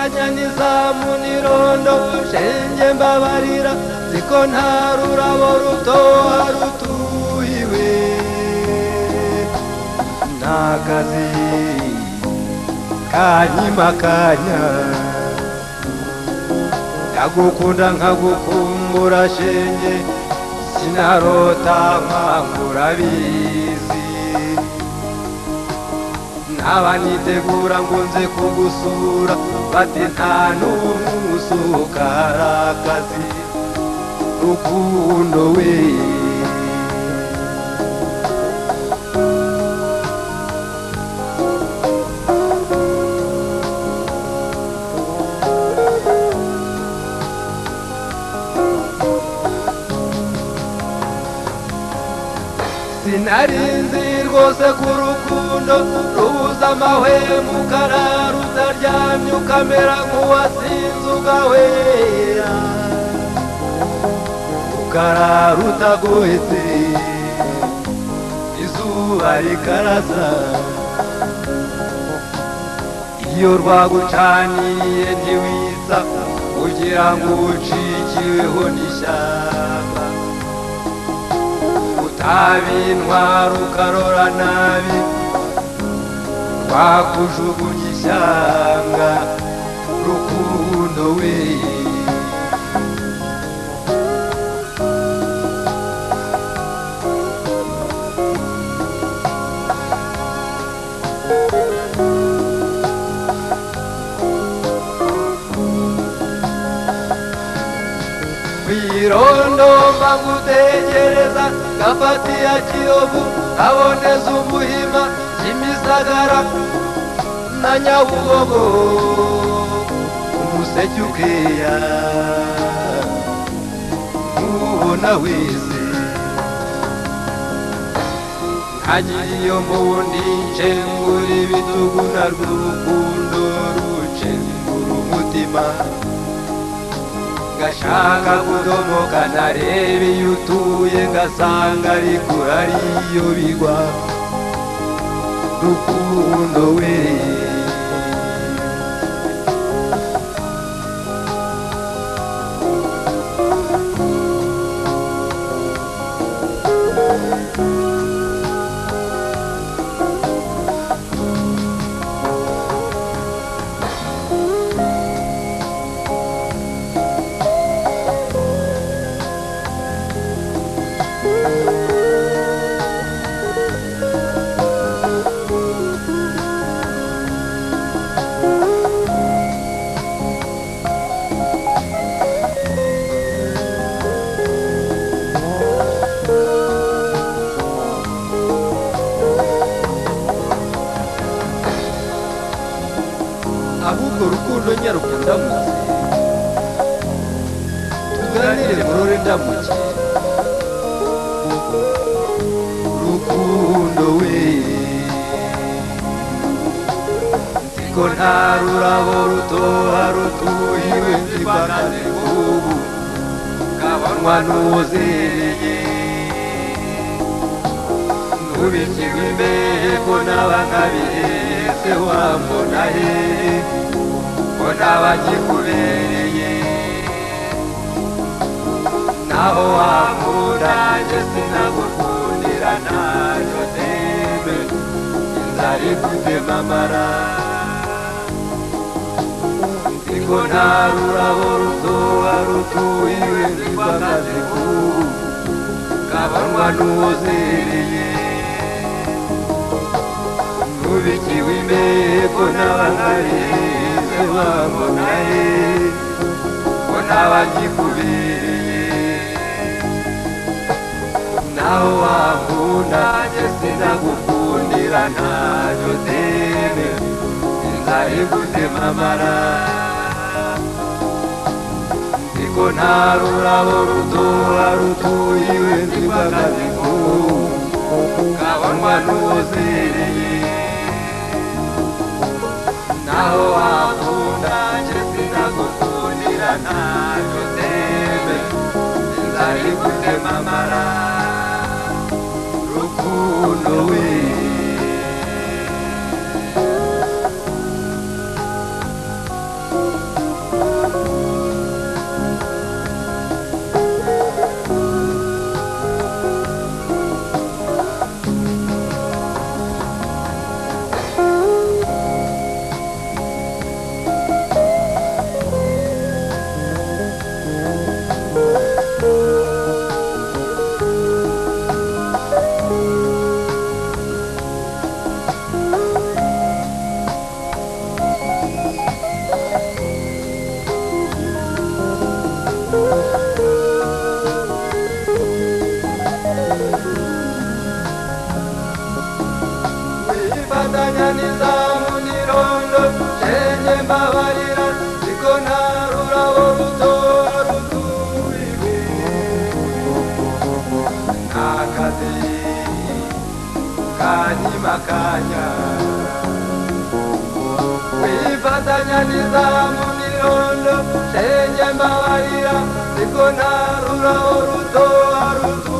kanya n'izamu n'irondo shenge mbabarira ziko nta rurabo rutoha rutuhiwe n'akazi kanyimakanya ndagukunda nkagukumbura shenge sinarota nkangura bizi naba nitegura ngo nze kugusura bati nta n'umusuka arakazi rukundo we sinarinzi rwose ku rukundo rubuza amahwemo ukarara utaryamye ukamera nk'uwasinze ugahwera ukarara utagohetse izuba rikarasa iyo rwagucaniye ntiwiza kugira ngo ucikiweho n'ishyamba utabintwara ukarora nabi rwakujugunya ishyanga rukundo we kwirondo mba ngutegereza gafatiya Kiyovu aboneza umuhima Kimisagara na Nyabugogo umuseke ukeya ubona wese nkagira iyo mbundi ncengura ibitugu na rw'urukundo rucengura umutima ngashaka kudomoka nareba iyo utuye ngasanga ariko ariyo bigwa rukundo we ahubwo rukundo nyarukunda muzi tuganire murore ndamuke rukundo we nziko nta rurabo rutoha rutuhiwe nzibakaze ubu kabanywa n'uwuzereye nubikirwa imbehe ko n'abakabihese wambona he ko n'abagikubereye naho wankunda nje sinagukundira ntacyo teme inzara ikutema amara nziko nta rurabo rutoha rutuhiwe nzibakaze ubu kabanywa n'uwuzereye nubikiwe imbehe ko n'abakabihese wambona he ko n'abagikubereye naho wankunda nje sinagukundira ntacyo teme inzara ikutema amara nziko nta rurabo rutoha rutuhiwe nzibakaze ubu kabanywa n'uwuzereye naho wankunda nje sinagukundira ntacyo teme inzara ikutema amara rukundo we makanya wifatanya nizamu nirondo senye mbabarira niko ntarura uruto aruzu